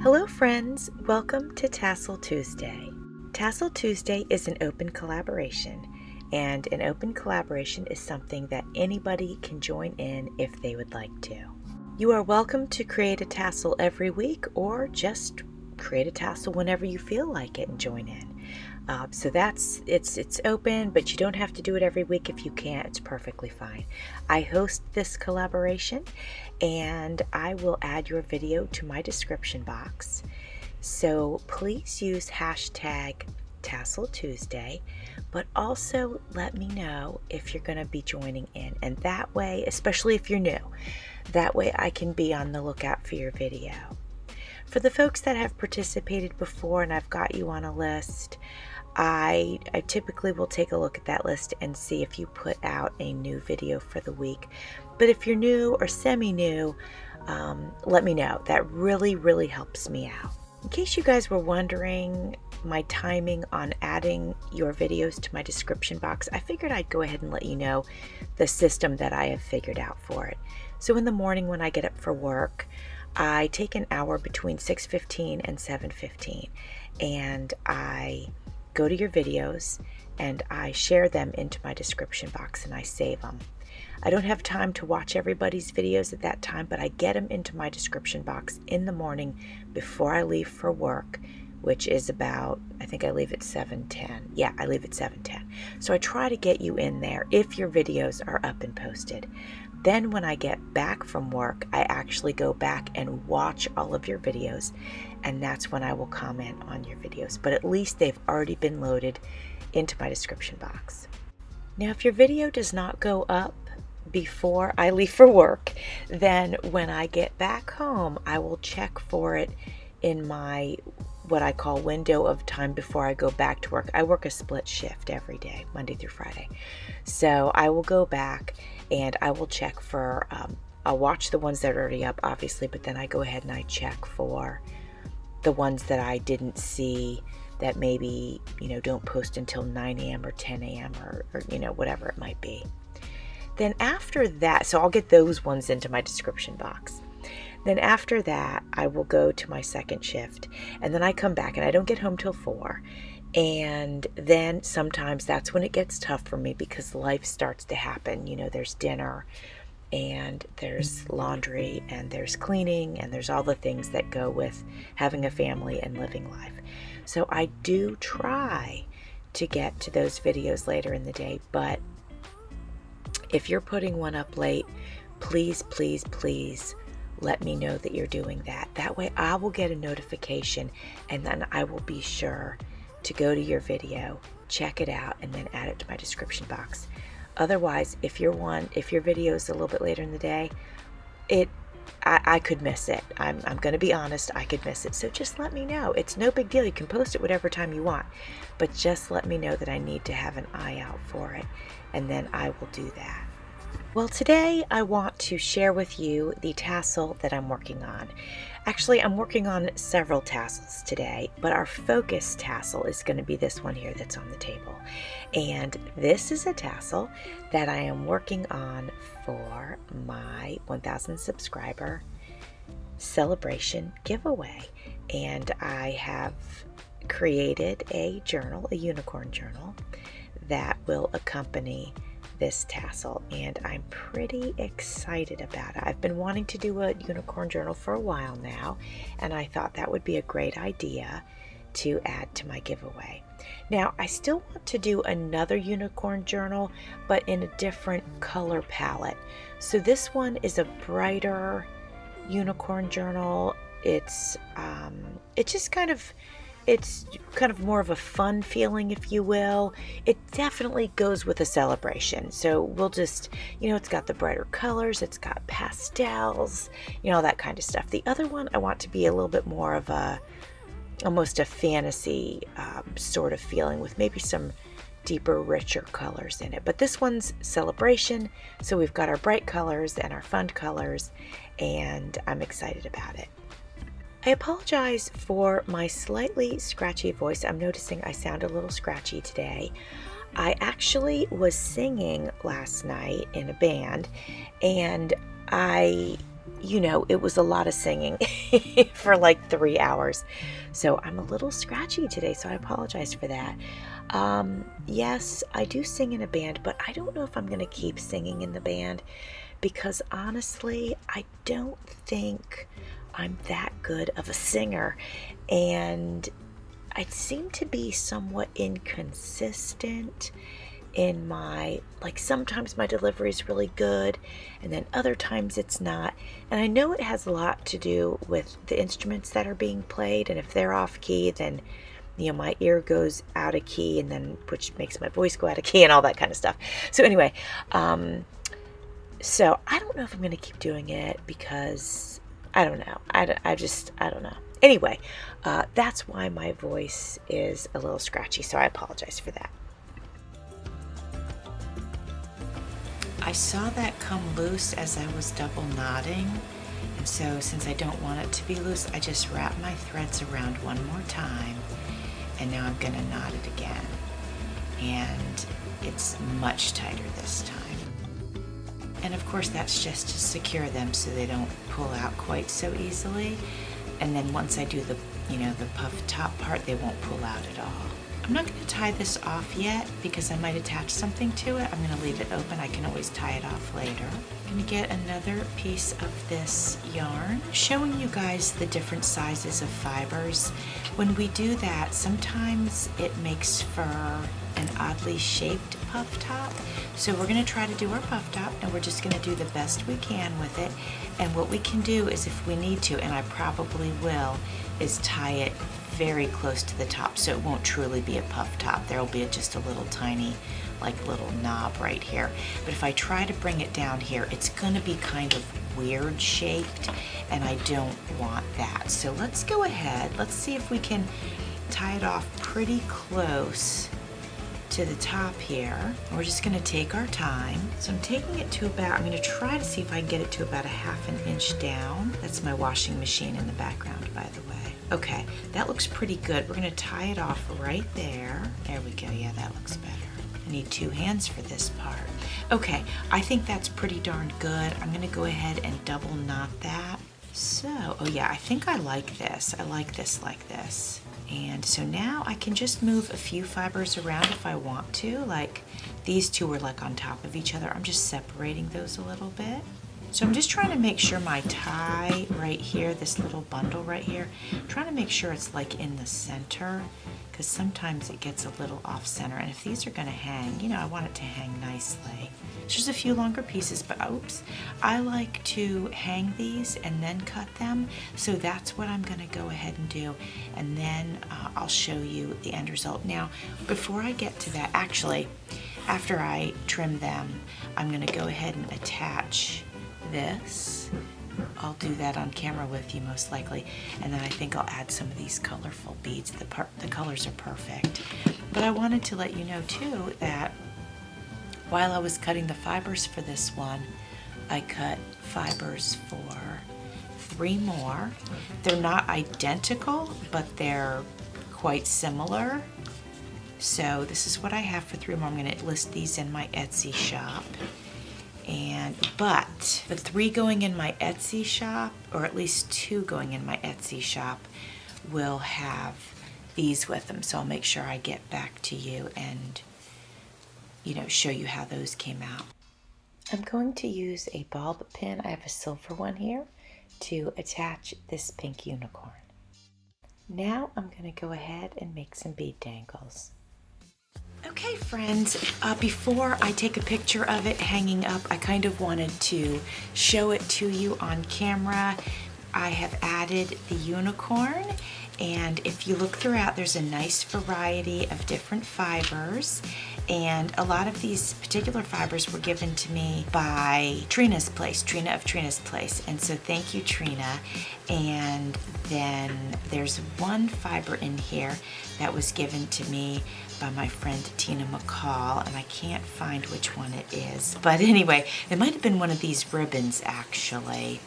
Hello friends, welcome to Tassel Tuesday. Tassel Tuesday is an open collaboration, and an open collaboration is something that anybody can join in if they would like to. You are welcome to create a tassel every week or just create a tassel whenever you feel like it and join in. So it's open, but you don't have to do it every week. If you can't, it's perfectly fine. I host this collaboration and I will add your video to my description box. So please use hashtag Tassel Tuesday, but also let me know if you're going to be joining in. And that way, especially if you're new, that way I can be on the lookout for your video. For the folks that have participated before and I've got you on a list, I typically will take a look at that list and see if you put out a new video for the week. But if you're new or semi-new, let me know. That really helps me out. In case you guys were wondering my timing on adding your videos to my description box, I figured I'd go ahead and let you know the system that I have figured out for it. So in the morning when I get up for work, I take an hour between 6:15 and 7:15, and I go to your videos and I share them into my description box and I save them. I don't have time to watch everybody's videos at that time, but I get them into my description box in the morning before I leave for work, which is about, I think I leave at 7:10. Yeah, I leave at 7:10. So I try to get you in there if your videos are up and posted. Then when I get back from work, I actually go back and watch all of your videos, and that's when I will comment on your videos. But at least they've already been loaded into my description box. Now, if your video does not go up before I leave for work, then when I get back home, I will check for it in my what I call window of time before I go back to work. I work a split shift every day, Monday through Friday. So I will go back and I will check for, I'll watch the ones that are already up, obviously, but then I go ahead and I check for the ones that I didn't see that maybe, don't post until 9 a.m. or 10 a.m. or whatever it might be. Then after that, so I'll get those ones into my description box. Then after that, I will go to my second shift, and then I come back and I don't get home till 4. And then sometimes that's when it gets tough for me because life starts to happen. There's dinner and there's laundry and there's cleaning and there's all the things that go with having a family and living life. So I do try to get to those videos later in the day, but if you're putting one up late, please let me know that you're doing that. That way I will get a notification and then I will be sure to go to your video, check it out, and then add it to my description box. Otherwise, if your video is a little bit later in the day, I could miss it. I'm going to be honest, I could miss it. So just let me know. It's no big deal. You can post it whatever time you want, but just let me know that I need to have an eye out for it, and then I will do that. Well, today I want to share with you the tassel that I'm working on. Actually, I'm working on several tassels today, but our focus tassel is going to be this one here that's on the table. And this is a tassel that I am working on for my 1,000 subscriber celebration giveaway. And I have created a journal, a unicorn journal, that will accompany this tassel, and I'm pretty excited about it. I've been wanting to do a unicorn journal for a while now, and I thought that would be a great idea to add to my giveaway. Now, I still want to do another unicorn journal, but in a different color palette. So this one is a brighter unicorn journal. It's kind of more of a fun feeling, if you will. It definitely goes with a celebration. So we'll just, it's got the brighter colors, it's got pastels, all that kind of stuff. The other one, I want to be a little bit more of almost a fantasy sort of feeling with maybe some deeper, richer colors in it. But this one's celebration. So we've got our bright colors and our fun colors, and I'm excited about it. I apologize for my slightly scratchy voice. I'm noticing I sound a little scratchy today. I actually was singing last night in a band, and I you know, it was a lot of singing for like 3 hours. So I'm a little scratchy today, so I apologize for that. Yes, I do sing in a band, but I don't know if I'm going to keep singing in the band because honestly, I don't think I'm that good of a singer. And I seem to be somewhat inconsistent in my, like, sometimes my delivery is really good and then other times it's not. And I know it has a lot to do with the instruments that are being played, and if they're off key, then you know my ear goes out of key, and then which makes my voice go out of key and all that kind of stuff. So anyway, so I don't know if I'm going to keep doing it because I don't know. I don't know. Anyway, that's why my voice is a little scratchy, so I apologize for that. I saw that come loose as I was double knotting, and so since I don't want it to be loose, I just wrap my threads around one more time, and now I'm going to knot it again, and it's much tighter this time. And of course that's just to secure them so they don't pull out quite so easily, and then once I do the, you know, the puff top part, they won't pull out at all. I'm not going to tie this off yet because I might attach something to it. I'm going to leave it open. I can always tie it off later. I'm going to get another piece of this yarn, showing you guys the different sizes of fibers. When we do that, sometimes it makes for an oddly shaped puff top. So we're going to try to do our puff top, and we're just going to do the best we can with it. And what we can do is, if we need to, and I probably will, is tie it very close to the top so it won't truly be a puff top. There will be just a little tiny, like, little knob right here. But if I try to bring it down here, it's going to be kind of weird shaped, and I don't want that. So let's go ahead. Let's see if we can tie it off pretty close to the top here. We're just going to take our time. So I'm taking it to about, I'm going to try to see if I can get it to about a 1/2 inch down. That's my washing machine in the background, by the way. Okay, that looks pretty good. We're going to tie it off right there. There we go. Yeah, that looks better. I need 2 hands for this part. Okay, I think that's pretty darn good. I'm going to go ahead and double knot that. So, oh yeah, I think I like this. I like this like this. And so now I can just move a few fibers around if I want to. Like these two are like on top of each other. I'm just separating those a little bit. So I'm just trying to make sure my tie right here, this little bundle right here, I'm trying to make sure it's like in the center, because sometimes it gets a little off center. And if these are going to hang, you know, I want it to hang nicely. It's just a few longer pieces, but oops, I like to hang these and then cut them. So that's what I'm going to go ahead and do. And then I'll show you the end result. Now, before I get to that, actually, after I trim them, I'm going to go ahead and attach this. I'll do that on camera with you most likely, and then I think I'll add some of these colorful beads. The colors are perfect. But I wanted to let you know too that while I was cutting the fibers for this one, I cut fibers for 3 more. They're not identical, but they're quite similar. So this is what I have for 3 more. I'm going to list these in my Etsy shop. But the 3 going in my Etsy shop, or at least 2 going in my Etsy shop, will have these with them. So I'll make sure I get back to you and, you know, show you how those came out. I'm going to use a bulb pin. I have a silver one here to attach this pink unicorn. Now I'm going to go ahead and make some bead dangles. Okay, friends, before I take a picture of it hanging up, I kind of wanted to show it to you on camera. I have added the unicorn, and if you look throughout, there's a nice variety of different fibers, and a lot of these particular fibers were given to me by Trina of Trina's Place, and so thank you, Trina. And then there's one fiber in here that was given to me by my friend Tina McCall, and I can't find which one it is, but anyway, it might have been one of these ribbons actually.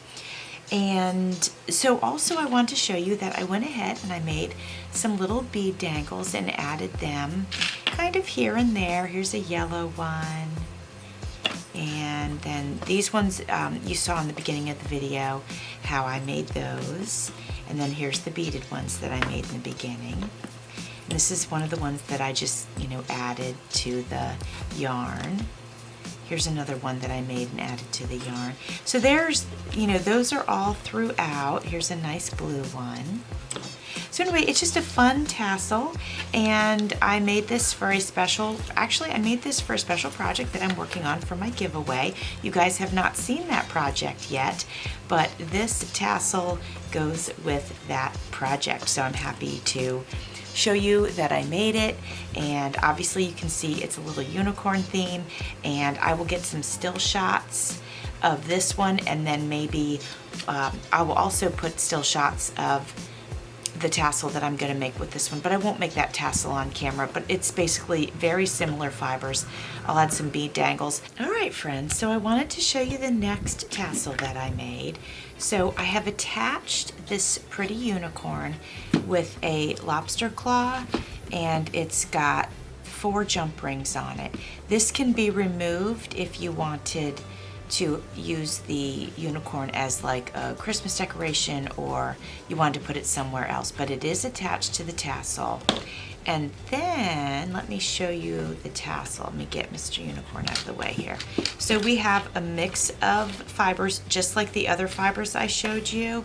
And so also I want to show you that I went ahead and I made some little bead dangles and added them kind of here and there. Here's a yellow one, And then these ones you saw in the beginning of the video how I made those. And then here's the beaded ones that I made in the beginning. And this is one of the ones that I just, added to the yarn. Here's another one that I made and added to the yarn. So there's, those are all throughout. Here's a nice blue one. So anyway, it's just a fun tassel, and I made this for a special, I made this for a special project that I'm working on for my giveaway. You guys have not seen that project yet, but this tassel goes with that project. So I'm happy to show you that I made it, and obviously you can see it's a little unicorn theme, and I will get some still shots of this one, and then maybe I will also put still shots of the tassel that I'm going to make with this one, but I won't make that tassel on camera, but it's basically very similar fibers. I'll add some bead dangles. All right, friends, so I wanted to show you the next tassel that I made. So I have attached this pretty unicorn with a lobster claw, and it's got 4 jump rings on it. This can be removed if you wanted to use the unicorn as like a Christmas decoration, or you wanted to put it somewhere else, but it is attached to the tassel. And then let me show you the tassel. Let me get Mr. Unicorn out of the way here. So we have a mix of fibers, just like the other fibers I showed you.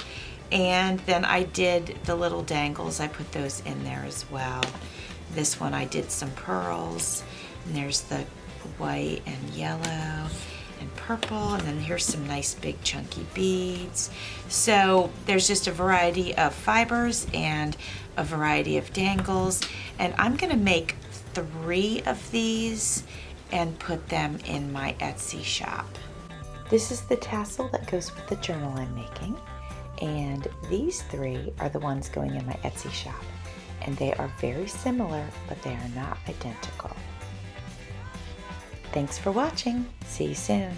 And then I did the little dangles. I put those in there as well. This one I did some pearls, and there's the white and yellow and purple, and then here's some nice big chunky beads. So there's just a variety of fibers and a variety of dangles, and I'm gonna make 3 of these and put them in my Etsy shop. This is the tassel that goes with the journal I'm making, and these 3 are the ones going in my Etsy shop, and they are very similar, but they are not identical. Thanks for watching. See you soon.